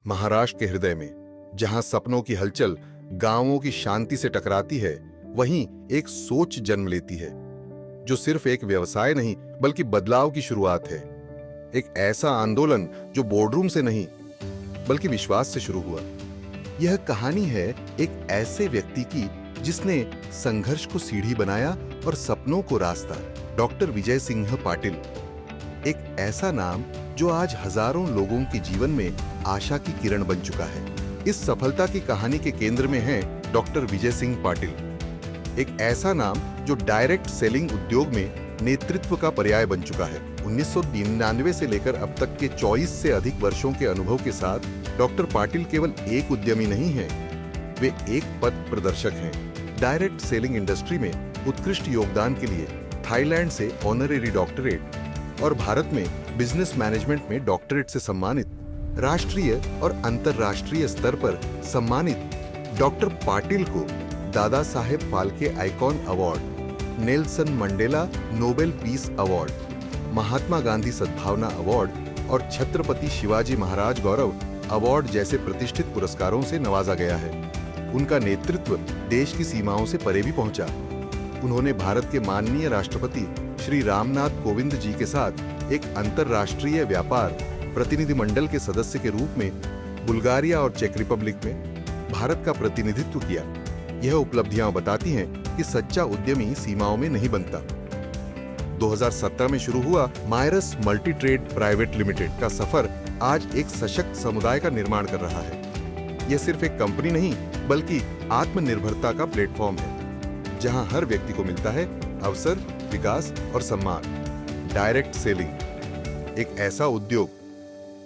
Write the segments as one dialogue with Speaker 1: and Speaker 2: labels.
Speaker 1: महाराष्ट्र के हृदय में, जहां सपनों की हलचल गांवों की शांति से टकराती है, वहीं एक सोच जन्म लेती है जो सिर्फ एक व्यवसाय नहीं बल्कि बदलाव की शुरुआत है। एक ऐसा आंदोलन जो बोर्डरूम से नहीं बल्कि विश्वास से शुरू हुआ। यह कहानी है एक ऐसे व्यक्ति की जिसने संघर्ष को सीढ़ी बनाया और सपनों को रास्ता। डॉक्टर विजय सिंह पाटिल, एक ऐसा नाम जो आज हजारों लोगों के जीवन में आशा की किरण बन चुका है। इस सफलता की कहानी के केंद्र में है डॉक्टर विजय सिंह पाटिल, एक ऐसा नाम जो डायरेक्ट सेलिंग उद्योग में नेतृत्व का पर्याय बन चुका है। 1999 से लेकर अब तक के 24 से अधिक वर्षों के अनुभव के साथ डॉक्टर पाटिल केवल एक उद्यमी नहीं हैं, वे एक पथ प्रदर्शक हैं। डायरेक्ट सेलिंग इंडस्ट्री में उत्कृष्ट योगदान के लिए थाईलैंड से ऑनरेरी डॉक्टरेट और भारत में बिजनेस मैनेजमेंट में डॉक्टरेट से सम्मानित, राष्ट्रीय और अंतर्राष्ट्रीय स्तर पर सम्मानित डॉक्टर पाटिल को Dada Saheb Phalke icon award, Nelson Mandela Nobel peace award, Mahatma Gandhi Sadbhavana award और छत्रपति शिवाजी महाराज गौरव अवार्ड जैसे प्रतिष्ठित पुरस्कारों से नवाजा गया है। उनका नेतृत्व देश की सीमाओं से परे भी पहुंचा। उन्होंने भारत के माननीय राष्ट्रपति श्री रामनाथ कोविंद जी के साथ एक अंतर्राष्ट्रीय व्यापार प्रतिनिधिमंडल के सदस्य के रूप में बुल्गारिया और चेक रिपब्लिक में भारत का प्रतिनिधित्व किया। यह उपलब्धियां बताती हैं कि सच्चा उद्यमी सीमाओं में नहीं बनता। 2017 में शुरू हुआ Myra's multi trade private limited का सफर आज एक सशक्त समुदाय का निर्माण कर रहा है। यह सिर्फ एक कंपनी नहीं बल्कि आत्मनिर्भरता का प्लेटफॉर्म है, जहां हर व्यक्ति को मिलता है अवसर, विकास और सम्मान। डायरेक्ट सेलिंग एक ऐसा उद्योग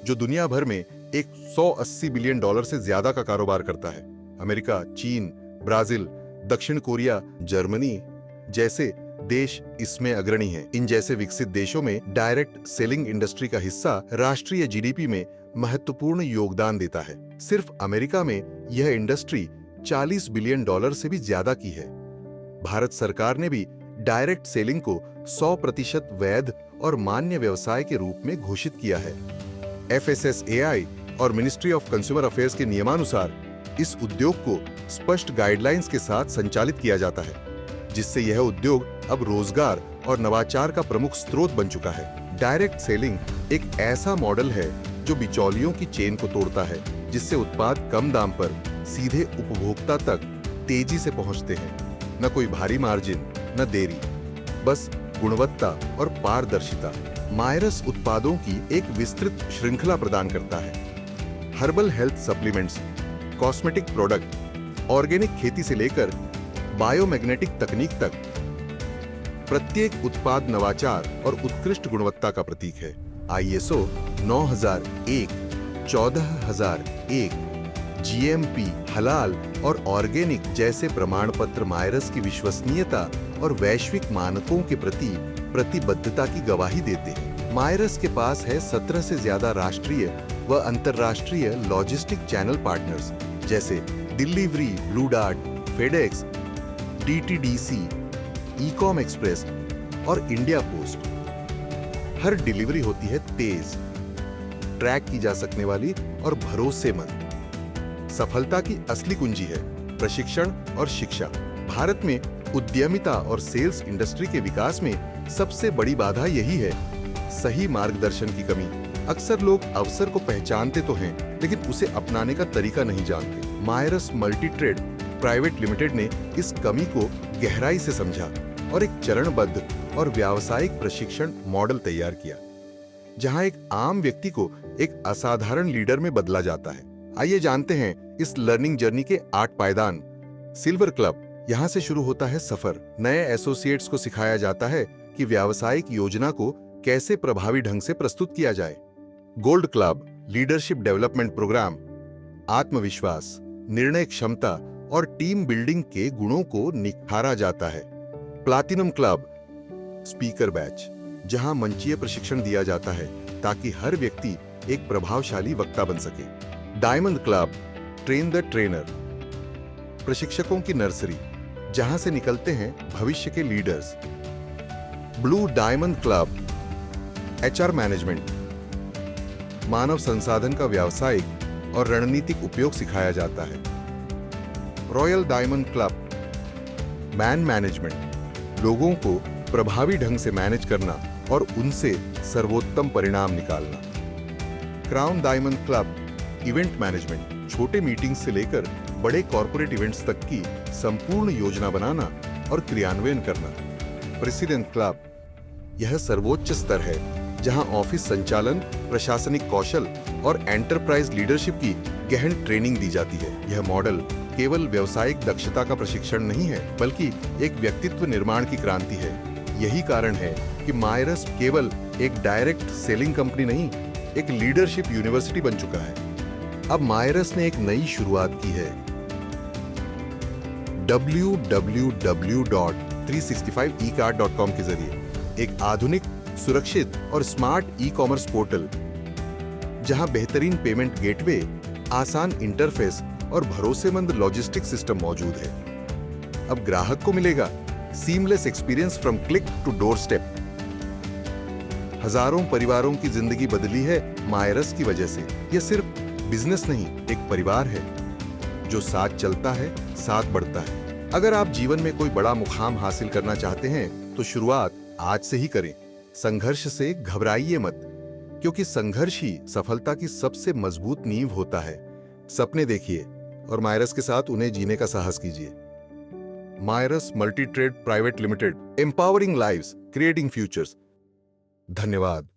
Speaker 1: जो दुनिया भर में एक $180 बिलियन से ज्यादा का कारोबार करता है। अमेरिका, चीन, ब्राजील, दक्षिण कोरिया, जर्मनी जैसे देश इसमें अग्रणी हैं। इन जैसे विकसित देशों में डायरेक्ट सेलिंग इंडस्ट्री का हिस्सा राष्ट्रीय जीडीपी में महत्वपूर्ण योगदान देता है। सिर्फ अमेरिका में यह इंडस्ट्री $40 बिलियन से भी ज्यादा की है। भारत सरकार ने भी डायरेक्ट सेलिंग को 100% वैध और मान्य व्यवसाय के रूप में घोषित किया है। FSSAI और मिनिस्ट्री ऑफ कंज्यूमर अफेयर्स के नियमानुसार इस उद्योग को स्पष्ट गाइडलाइंस के साथ संचालित किया जाता है, जिससे यह उद्योग अब रोजगार और नवाचार का प्रमुख स्रोत बन चुका है। डायरेक्ट सेलिंग एक ऐसा मॉडल है जो बिचौलियों की चेन को तोड़ता है, जिससे उत्पाद कम दाम पर सीधे उपभोक्ता तक तेजी से पहुंचते हैं। न कोई भारी मार्जिन, न देरी, बस गुणवत्ता और पारदर्शिता। मायरस उत्पादों की एक विस्तृत श्रृंखला प्रदान करता है। Herbal health supplements, cosmetic product, organic खेती से लेकर बायोमैग्नेटिक तकनीक तक, प्रत्येक उत्पाद नवाचार और उत्कृष्ट गुणवत्ता का प्रतीक है। ISO 9001, 14001, GMP, हलाल और ऑर्गेनिक जैसे प्रमाण पत्र मायरस की विश्वसनीयता और वैश्विक मानकों के प्रति प्रतिबद्धता की गवाही देते हैं। मायरस के पास है 17 से ज्यादा राष्ट्रीय व अंतर्राष्ट्रीय लॉजिस्टिक चैनल पार्टनर्स जैसे delivery, blue dart, FedEx, DTDC, Ecom express और इंडिया पोस्ट। हर डिलीवरी होती है तेज, ट्रैक की जा सकने वाली और भरोसेमंद। सफलता की असली कुंजी है प्रशिक्षण और शिक्षा। भारत में उद्यमिता और सेल्स इंडस्ट्री के विकास में सबसे बड़ी बाधा यही है, सही मार्गदर्शन की कमी। अक्सर लोग अवसर को पहचानते तो हैं, लेकिन उसे अपनाने का तरीका नहीं जानते। Myra's multi trade private limited ने इस कमी को गहराई से समझा और एक चरणबद्ध और व्यावसायिक प्रशिक्षण मॉडल तैयार किया, जहां एक आम व्यक्ति को एक असाधारण लीडर में बदला जाता है। आइए जानते हैं इस लर्निंग जर्नी के 8 पायदान। सिल्वर क्लब, यहाँ से शुरू होता है सफर। नए एसोसिएट्स को सिखाया जाता है कि व्यावसायिक योजना को कैसे प्रभावी ढंग से प्रस्तुत किया जाए। Gold club, leadership development programme, आत्मविश्वास, निर्णय क्षमता और टीम बिल्डिंग के गुणों को निखारा जाता है। प्लैटिनम क्लब, स्पीकर बैच, जहां मंचीय प्रशिक्षण दिया जाता है ताकि हर व्यक्ति एक प्रभावशाली वक्ता बन सके। Diamond club, train the trainer, प्रशिक्षकों की नर्सरी, जहां से निकलते हैं भविष्य के leaders. Blue diamond club, HR management, मानव संसाधन का व्यावसायिक और रणनीतिक उपयोग सिखाया जाता है। Royal diamond club man management, लोगों को प्रभावी ढंग से मैनेज करना और उनसे सर्वोत्तम परिणाम निकालना। Crown diamond club event management, छोटे मीटिंग्स से लेकर बड़े कॉर्पोरेट इवेंट्स तक की संपूर्ण योजना बनाना और क्रियान्वयन करना। प्रेसिडेंट क्लब, यह सर्वोच्च स्तर है जहां ऑफिस संचालन, प्रशासनिक कौशल और एंटरप्राइज लीडरशिप की गहन ट्रेनिंग दी जाती है। यह मॉडल केवल व्यावसायिक दक्षता का प्रशिक्षण नहीं है, बल्कि एक व्यक्तित्व निर्माण की क्रांति है। यही कारण है कि मायरस केवल एक डायरेक्ट सेलिंग कंपनी नहीं, एक लीडरशिप यूनिवर्सिटी बन चुका है। अब मायरस ने एक नई शुरुआत की है। www.365ecart.com के जरिए एक आधुनिक, सुरक्षित और स्मार्ट ई-कॉमर्स पोर्टल, जहां बेहतरीन पेमेंट गेटवे, आसान इंटरफेस और भरोसेमंद लॉजिस्टिक सिस्टम मौजूद है। अब ग्राहक को मिलेगा seamless experience from click to door step. हजारों परिवारों की जिंदगी बदली है मायरस की वजह से। यह सिर्फ बिजनेस नहीं, एक परिवार है जो साथ चलता है, साथ बढ़ता है। अगर आप जीवन में कोई बड़ा मुकाम हासिल करना चाहते हैं तो शुरुआत आज से ही करें। संघर्ष से घबराइए मत, क्योंकि संघर्ष ही सफलता की सबसे मजबूत नींव होता है। सपने देखिए और मायरस के साथ उन्हें जीने का साहस कीजिए। मायरस multi trade private limited, empowering lives, creating futures. धन्यवाद।